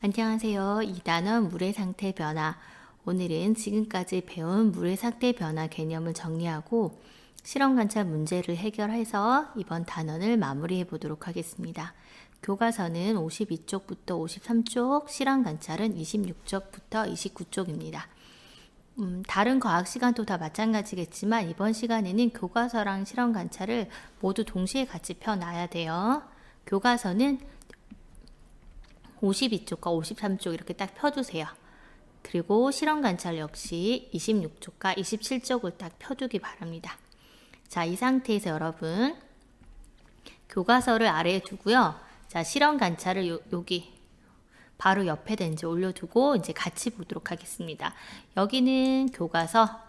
안녕하세요. 2단원 물의 상태 변화. 오늘은 지금까지 배운 물의 상태 변화 개념을 정리하고 실험 관찰 문제를 해결해서 이번 단원을 마무리해 보도록 하겠습니다. 교과서는 52쪽부터 53쪽, 실험 관찰은 26쪽부터 29쪽입니다. 다른 과학 시간도 다 마찬가지겠지만 이번 시간에는 교과서랑 실험 관찰을 모두 동시에 같이 펴놔야 돼요. 교과서는 52쪽과 53쪽 이렇게 딱 펴두세요. 그리고 실험 관찰 역시 26쪽과 27쪽을 딱 펴두기 바랍니다. 자, 이 상태에서 여러분 교과서를 아래에 두고요. 자, 실험 관찰을 여기 바로 옆에다 이제 올려두고 이제 같이 보도록 하겠습니다. 여기는 교과서,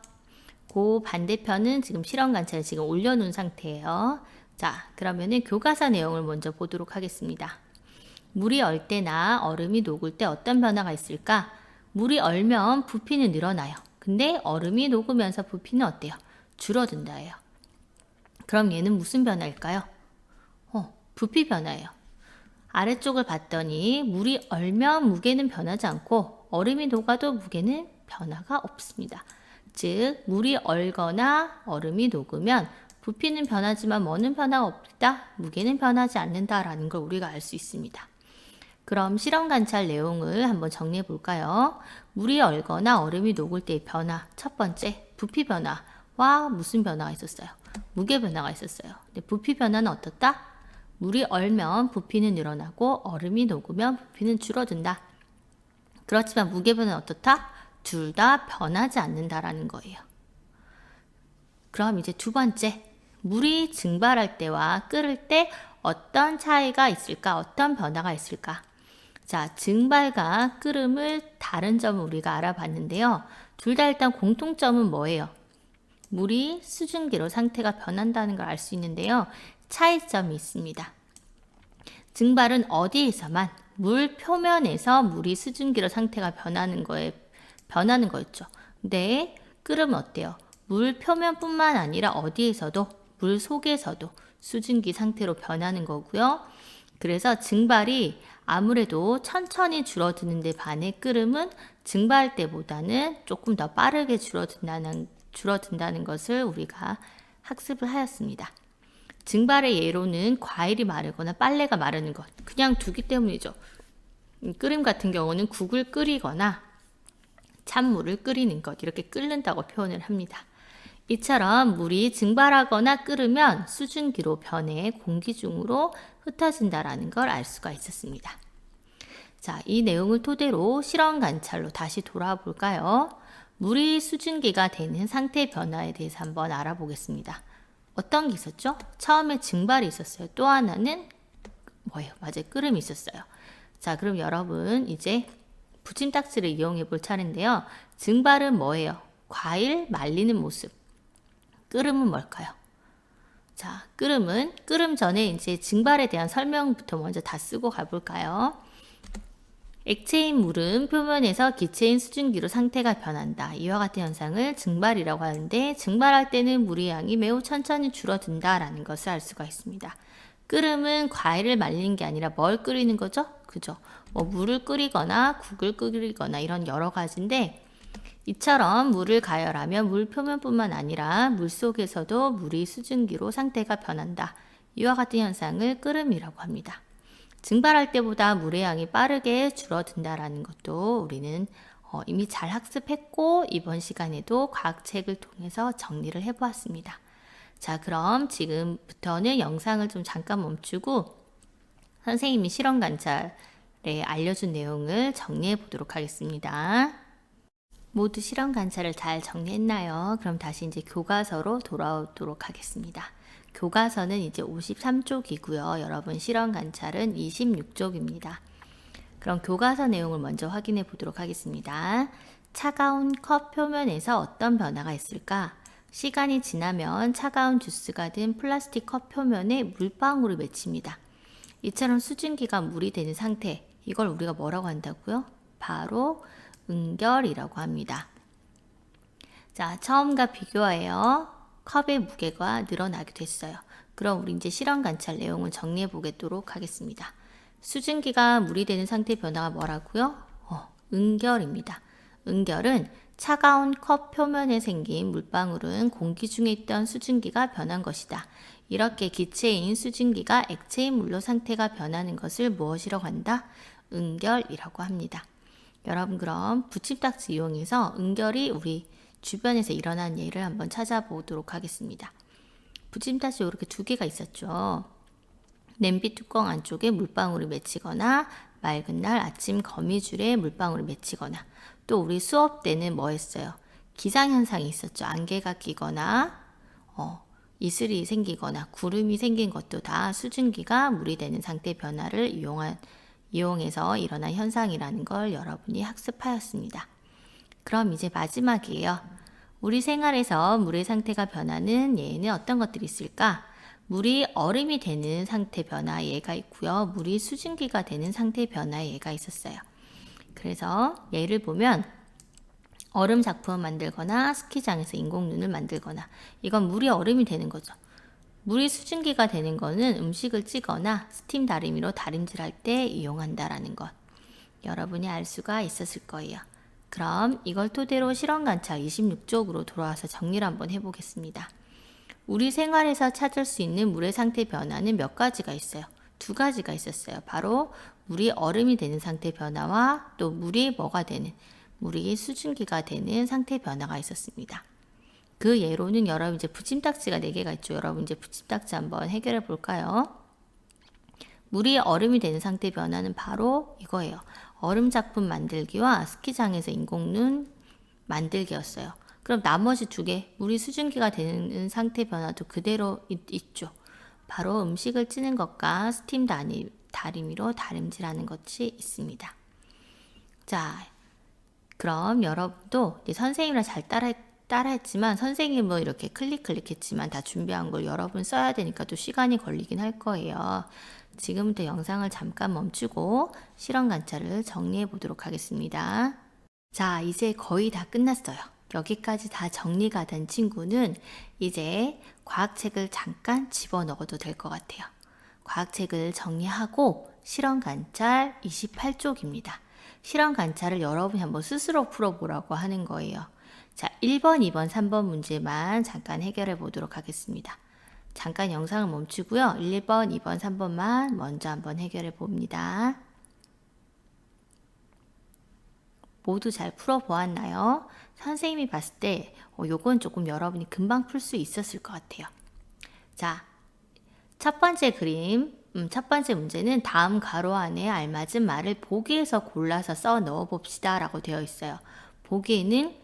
그 반대편은 지금 실험 관찰을 지금 올려놓은 상태예요. 자, 그러면은 교과서 내용을 먼저 보도록 하겠습니다. 물이 얼 때나 얼음이 녹을 때 어떤 변화가 있을까? 물이 얼면 부피는 늘어나요. 근데 얼음이 녹으면서 부피는 어때요? 줄어든다예요. 그럼 얘는 무슨 변화일까요? 부피 변화예요. 아래쪽을 봤더니 물이 얼면 무게는 변하지 않고 얼음이 녹아도 무게는 변화가 없습니다. 즉 물이 얼거나 얼음이 녹으면 부피는 변하지만 뭐는 변화가 없다? 무게는 변하지 않는다라는 걸 우리가 알 수 있습니다. 그럼 실험 관찰 내용을 한번 정리해 볼까요? 물이 얼거나 얼음이 녹을 때의 변화. 첫 번째, 부피 변화와 무슨 변화가 있었어요? 무게 변화가 있었어요. 근데 부피 변화는 어떻다? 물이 얼면 부피는 늘어나고 얼음이 녹으면 부피는 줄어든다. 그렇지만 무게 변화는 어떻다? 둘 다 변하지 않는다라는 거예요. 그럼 이제 두 번째, 물이 증발할 때와 끓을 때 어떤 차이가 있을까? 어떤 변화가 있을까? 자, 증발과 끓음을 다른 점을 우리가 알아봤는데요. 둘 다 일단 공통점은 뭐예요? 물이 수증기로 상태가 변한다는 걸 알 수 있는데요. 차이점이 있습니다. 증발은 어디에서만? 물 표면에서 물이 수증기로 상태가 변하는 거였죠. 근데 끓음은 어때요? 물 표면뿐만 아니라 어디에서도 물 속에서도 수증기 상태로 변하는 거고요. 그래서 증발이 아무래도 천천히 줄어드는데 반해 끓음은 증발할 때보다는 조금 더 빠르게 줄어든다는 것을 우리가 학습을 하였습니다. 증발의 예로는 과일이 마르거나 빨래가 마르는 것, 그냥 두기 때문이죠. 끓임 같은 경우는 국을 끓이거나 찬물을 끓이는 것, 이렇게 끓는다고 표현을 합니다. 이처럼 물이 증발하거나 끓으면 수증기로 변해 공기 중으로 흩어진다라는 걸 알 수가 있었습니다. 자, 이 내용을 토대로 실험 관찰로 다시 돌아와 볼까요? 물이 수증기가 되는 상태 변화에 대해서 한번 알아보겠습니다. 어떤 게 있었죠? 처음에 증발이 있었어요. 또 하나는 뭐예요? 맞아요. 끓음이 있었어요. 자, 그럼 여러분 이제 붙임딱지를 이용해 볼 차례인데요. 증발은 뭐예요? 과일 말리는 모습. 끓음은 뭘까요? 자, 끓음 전에 이제 증발에 대한 설명부터 먼저 다 쓰고 가볼까요? 액체인 물은 표면에서 기체인 수증기로 상태가 변한다. 이와 같은 현상을 증발이라고 하는데 증발할 때는 물의 양이 매우 천천히 줄어든다라는 것을 알 수가 있습니다. 끓음은 과일을 말리는 게 아니라 뭘 끓이는 거죠? 그죠? 뭐 물을 끓이거나 국을 끓이거나 이런 여러 가지인데 이처럼 물을 가열하면 물 표면뿐만 아니라 물 속에서도 물이 수증기로 상태가 변한다. 이와 같은 현상을 끓음이라고 합니다. 증발할 때보다 물의 양이 빠르게 줄어든다라는 것도 우리는 이미 잘 학습했고 이번 시간에도 과학책을 통해서 정리를 해보았습니다. 자, 그럼 지금부터는 영상을 좀 잠깐 멈추고 선생님이 실험 관찰에 알려준 내용을 정리해 보도록 하겠습니다. 모두 실험 관찰을 잘 정리했나요? 그럼 다시 이제 교과서로 돌아오도록 하겠습니다. 교과서는 이제 53쪽이고요. 여러분 실험 관찰은 26쪽입니다. 그럼 교과서 내용을 먼저 확인해 보도록 하겠습니다. 차가운 컵 표면에서 어떤 변화가 있을까? 시간이 지나면 차가운 주스가 든 플라스틱 컵 표면에 물방울이 맺힙니다. 이처럼 수증기가 물이 되는 상태, 이걸 우리가 뭐라고 한다고요? 바로 응결이라고 합니다. 자, 처음과 비교하여 컵의 무게가 늘어나게 됐어요. 그럼 우리 이제 실험 관찰 내용을 정리해 보도록 하겠습니다. 수증기가 물이 되는 상태 변화가 뭐라고요? 응결입니다. 응결은 차가운 컵 표면에 생긴 물방울은 공기 중에 있던 수증기가 변한 것이다. 이렇게 기체인 수증기가 액체인 물로 상태가 변하는 것을 무엇이라고 한다? 응결이라고 합니다. 여러분 그럼 붙임딱지 이용해서 응결이 우리 주변에서 일어난 예를 한번 찾아보도록 하겠습니다. 붙임딱지 이렇게 두 개가 있었죠. 냄비 뚜껑 안쪽에 물방울이 맺히거나 맑은 날 아침 거미줄에 물방울이 맺히거나 또 우리 수업 때는 뭐 했어요? 기상현상이 있었죠. 안개가 끼거나 이슬이 생기거나 구름이 생긴 것도 다 수증기가 물이 되는 상태 변화를 이용해서 일어난 현상이라는 걸 여러분이 학습하였습니다. 그럼 이제 마지막이에요. 우리 생활에서 물의 상태가 변하는 예는 어떤 것들이 있을까? 물이 얼음이 되는 상태 변화 예가 있고요. 물이 수증기가 되는 상태 변화 예가 있었어요. 그래서 예를 보면 얼음 작품을 만들거나 스키장에서 인공눈을 만들거나 이건 물이 얼음이 되는 거죠. 물이 수증기가 되는 거는 음식을 찌거나 스팀 다리미로 다림질할 때 이용한다라는 것. 여러분이 알 수가 있었을 거예요. 그럼 이걸 토대로 실험 관찰 26쪽으로 돌아와서 정리를 한번 해보겠습니다. 우리 생활에서 찾을 수 있는 물의 상태 변화는 몇 가지가 있어요. 두 가지가 있었어요. 바로 물이 얼음이 되는 상태 변화와 또 물이 뭐가 되는, 물이 수증기가 되는 상태 변화가 있었습니다. 그 예로는 여러분 이제 붙임딱지가 4개가 있죠. 여러분 이제 붙임딱지 한번 해결해 볼까요? 물이 얼음이 되는 상태 변화는 바로 이거예요. 얼음 작품 만들기와 스키장에서 인공눈 만들기였어요. 그럼 나머지 2개, 물이 수증기가 되는 상태 변화도 그대로 있죠. 바로 음식을 찌는 것과 스팀 다리미로 다림질하는 것이 있습니다. 자, 그럼 여러분도 선생님이랑 잘 따라했지만 선생님은 이렇게 클릭했지만 다 준비한 걸 여러분 써야 되니까 또 시간이 걸리긴 할 거예요. 지금부터 영상을 잠깐 멈추고 실험 관찰을 정리해 보도록 하겠습니다. 자, 이제 거의 다 끝났어요. 여기까지 다 정리가 된 친구는 이제 과학책을 잠깐 집어넣어도 될 것 같아요. 과학책을 정리하고 실험 관찰 28쪽입니다. 실험 관찰을 여러분이 한번 스스로 풀어보라고 하는 거예요. 자, 1번, 2번, 3번 문제만 잠깐 해결해 보도록 하겠습니다. 잠깐 영상을 멈추고요. 1번, 2번, 3번만 먼저 한번 해결해 봅니다. 모두 잘 풀어보았나요? 선생님이 봤을 때 요건 조금 여러분이 금방 풀 수 있었을 것 같아요. 자, 첫 번째 그림, 첫 번째 문제는 다음 가로 안에 알맞은 말을 보기에서 골라서 써 넣어 봅시다 라고 되어 있어요. 보기에는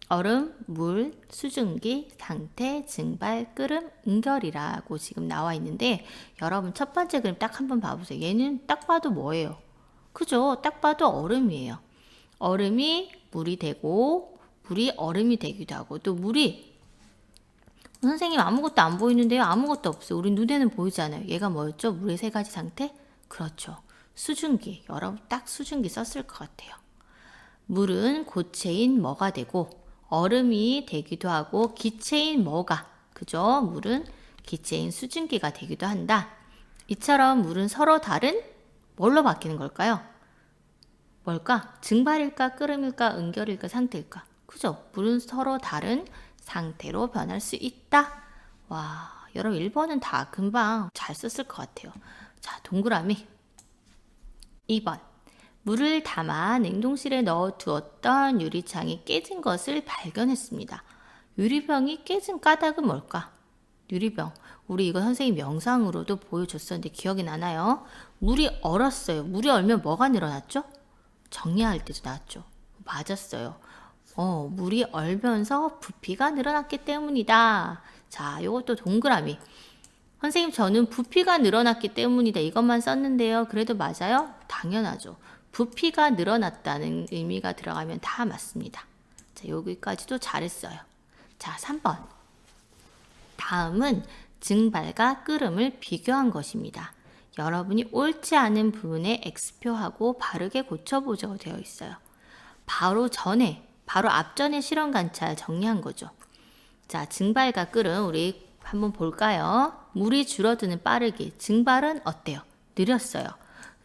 얼음, 물, 수증기, 상태, 증발, 끓음, 응결이라고 지금 나와 있는데 여러분 첫 번째 그림 딱 한번 봐보세요. 얘는 딱 봐도 뭐예요? 그죠? 딱 봐도 얼음이에요. 얼음이 물이 되고 물이 얼음이 되기도 하고 또 물이 선생님 아무것도 안 보이는데요? 아무것도 없어요. 우리 눈에는 보이잖아요. 얘가 뭐였죠? 물의 3가지 상태? 그렇죠. 수증기. 여러분 딱 수증기 썼을 것 같아요. 물은 고체인 뭐가 되고 얼음이 되기도 하고 기체인 뭐가, 그죠? 물은 기체인 수증기가 되기도 한다. 이처럼 물은 서로 다른 뭘로 바뀌는 걸까요? 뭘까? 증발일까? 끓음일까? 응결일까? 상태일까? 그죠? 물은 서로 다른 상태로 변할 수 있다. 와, 여러분 1번은 다 금방 잘 썼을 것 같아요. 자, 동그라미 2번 물을 담아 냉동실에 넣어 두었던 유리창이 깨진 것을 발견했습니다. 유리병이 깨진 까닭은 뭘까? 유리병. 우리 이거 선생님 영상으로도 보여줬었는데 기억이 나나요? 물이 얼었어요. 물이 얼면 뭐가 늘어났죠? 정리할 때도 나왔죠. 맞았어요. 물이 얼면서 부피가 늘어났기 때문이다. 자, 요것도 동그라미. 선생님 저는 부피가 늘어났기 때문이다. 이것만 썼는데요. 그래도 맞아요? 당연하죠. 부피가 늘어났다는 의미가 들어가면 다 맞습니다. 자, 여기까지도 잘했어요. 자, 3번. 다음은 증발과 끓음을 비교한 것입니다. 여러분이 옳지 않은 부분에 X표하고 바르게 고쳐보자고 되어 있어요. 바로 앞전에 실험 관찰 정리한 거죠. 자, 증발과 끓음 우리 한번 볼까요? 물이 줄어드는 빠르기. 증발은 어때요? 느렸어요.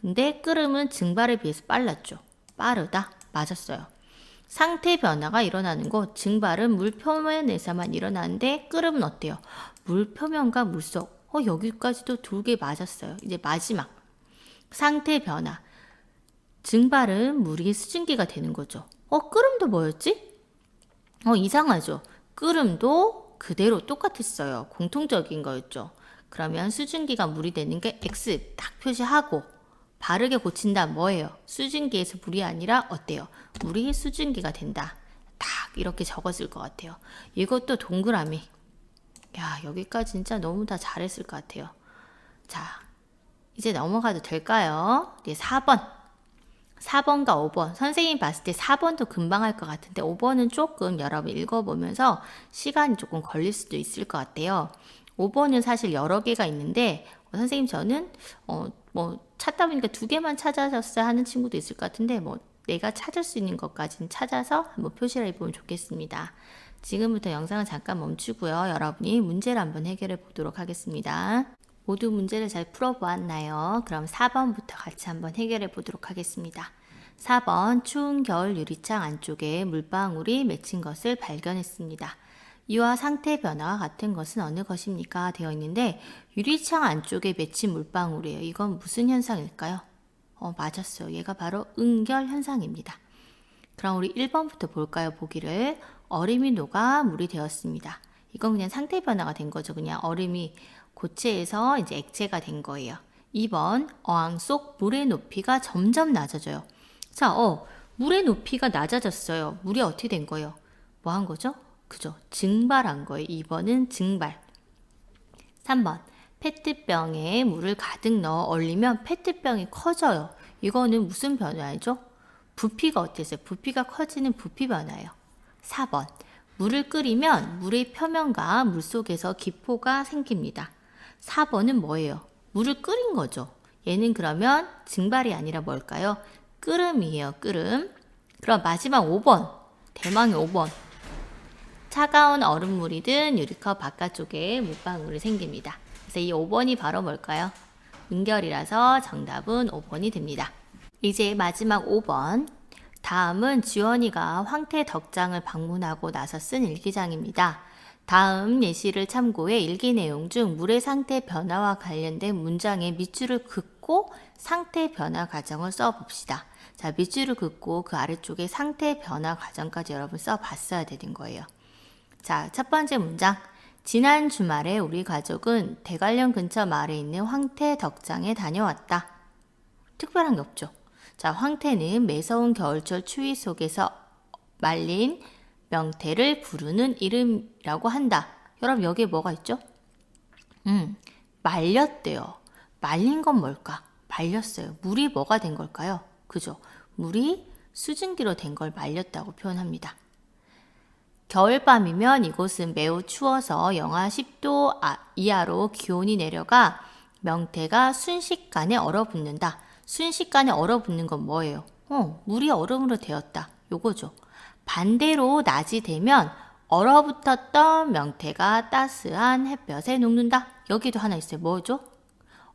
근데 끓음은 증발에 비해서 빨랐죠. 빠르다. 맞았어요. 상태 변화가 일어나는 곳, 증발은 물 표면에서만 일어나는데 끓음은 어때요? 물 표면과 물속. 여기까지도 두 개 맞았어요. 이제 마지막. 상태 변화. 증발은 물이 수증기가 되는 거죠. 끓음도 뭐였지? 이상하죠. 끓음도 그대로 똑같았어요. 공통적인 거였죠. 그러면 수증기가 물이 되는 게 X 딱 표시하고 바르게 고친다 뭐예요? 수증기에서 물이 아니라 어때요? 물이 수증기가 된다. 딱 이렇게 적었을 것 같아요. 이것도 동그라미. 야, 여기까지 진짜 너무 다 잘했을 것 같아요. 자, 이제 넘어가도 될까요? 이제 4번. 4번과 5번. 선생님이 봤을 때 4번도 금방 할 것 같은데 5번은 조금 여러분 읽어보면서 시간이 조금 걸릴 수도 있을 것 같아요. 5번은 사실 여러 개가 있는데 선생님 저는 찾다 보니까 2개만 찾아졌어야 하는 친구도 있을 것 같은데 내가 찾을 수 있는 것까지는 찾아서 한번 표시를 해보면 좋겠습니다. 지금부터 영상을 잠깐 멈추고요. 여러분이 문제를 한번 해결해 보도록 하겠습니다. 모두 문제를 잘 풀어보았나요? 그럼 4번부터 같이 한번 해결해 보도록 하겠습니다. 4번 추운 겨울 유리창 안쪽에 물방울이 맺힌 것을 발견했습니다. 이와 상태 변화와 같은 것은 어느 것입니까? 되어 있는데 유리창 안쪽에 맺힌 물방울이에요. 이건 무슨 현상일까요? 맞았어요. 얘가 바로 응결 현상입니다. 그럼 우리 1번부터 볼까요? 보기를. 얼음이 녹아 물이 되었습니다. 이건 그냥 상태 변화가 된 거죠. 그냥 얼음이 고체에서 이제 액체가 된 거예요. 2번 어항 속 물의 높이가 점점 낮아져요. 자, 물의 높이가 낮아졌어요. 물이 어떻게 된 거예요? 뭐 한 거죠? 그죠? 증발한 거예요. 2번은 증발. 3번 페트병에 물을 가득 넣어 얼리면 페트병이 커져요. 이거는 무슨 변화죠? 부피가 어땠어요? 부피가 커지는 부피 변화예요. 4번 물을 끓이면 물의 표면과 물속에서 기포가 생깁니다. 4번은 뭐예요? 물을 끓인 거죠. 얘는 그러면 증발이 아니라 뭘까요? 끓음이에요. 끓음. 그럼 마지막 5번. 대망의 5번. 차가운 얼음물이 든 유리컵 바깥쪽에 물방울이 생깁니다. 그래서 이 5번이 바로 뭘까요? 응결이라서 정답은 5번이 됩니다. 이제 마지막 5번. 다음은 지원이가 황태 덕장을 방문하고 나서 쓴 일기장입니다. 다음 예시를 참고해 일기 내용 중 물의 상태 변화와 관련된 문장에 밑줄을 긋고 상태 변화 과정을 써봅시다. 자, 밑줄을 긋고 그 아래쪽에 상태 변화 과정까지 여러분 써봤어야 되는 거예요. 자, 첫 번째 문장. 지난 주말에 우리 가족은 대관령 근처 마을에 있는 황태 덕장에 다녀왔다. 특별한 게 없죠. 자, 황태는 매서운 겨울철 추위 속에서 말린 명태를 부르는 이름이라고 한다. 여러분 여기에 뭐가 있죠? 말렸대요. 말린 건 뭘까? 말렸어요. 물이 뭐가 된 걸까요? 그죠? 물이 수증기로 된 걸 말렸다고 표현합니다. 겨울밤이면 이곳은 매우 추워서 영하 10도 이하로 기온이 내려가 명태가 순식간에 얼어붙는다. 순식간에 얼어붙는 건 뭐예요? 물이 얼음으로 되었다. 요거죠. 반대로 낮이 되면 얼어붙었던 명태가 따스한 햇볕에 녹는다. 여기도 하나 있어요. 뭐죠?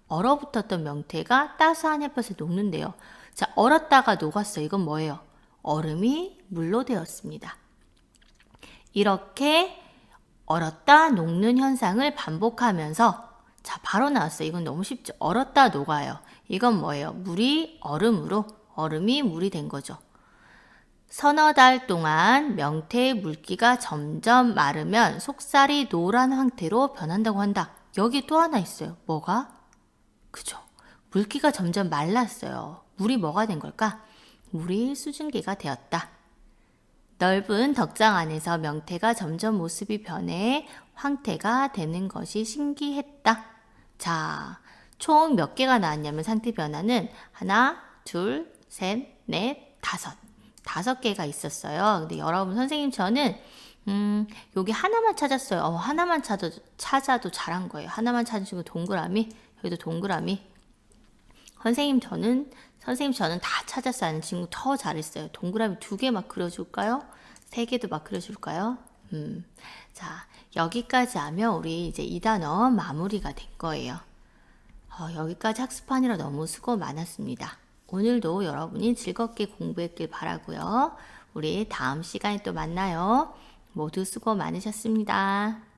얼어붙었던 명태가 따스한 햇볕에 녹는데요. 자, 얼었다가 녹았어요. 이건 뭐예요? 얼음이 물로 되었습니다. 이렇게 얼었다 녹는 현상을 반복하면서 자, 바로 나왔어요. 이건 너무 쉽죠. 얼었다 녹아요. 이건 뭐예요? 물이 얼음으로, 얼음이 물이 된 거죠. 서너 달 동안 명태의 물기가 점점 마르면 속살이 노란 황태로 변한다고 한다. 여기 또 하나 있어요. 뭐가? 그죠. 물기가 점점 말랐어요. 물이 뭐가 된 걸까? 물이 수증기가 되었다. 넓은 덕장 안에서 명태가 점점 모습이 변해 황태가 되는 것이 신기했다. 자, 총 몇 개가 나왔냐면 상태 변화는 하나, 둘, 셋, 넷, 다섯 개가 있었어요. 근데 여러분 선생님 저는 여기 하나만 찾았어요. 하나만 찾아도 잘한 거예요. 하나만 찾으시고 동그라미, 여기도 동그라미. 선생님 저는 다 찾았어요 하는 친구 더 잘했어요. 동그라미 2개 막 그려줄까요? 3개도 막 그려줄까요? 자, 여기까지 하면 우리 이제 2단원 마무리가 된 거예요. 여기까지 학습하느라 너무 수고 많았습니다. 오늘도 여러분이 즐겁게 공부했길 바라고요. 우리 다음 시간에 또 만나요. 모두 수고 많으셨습니다.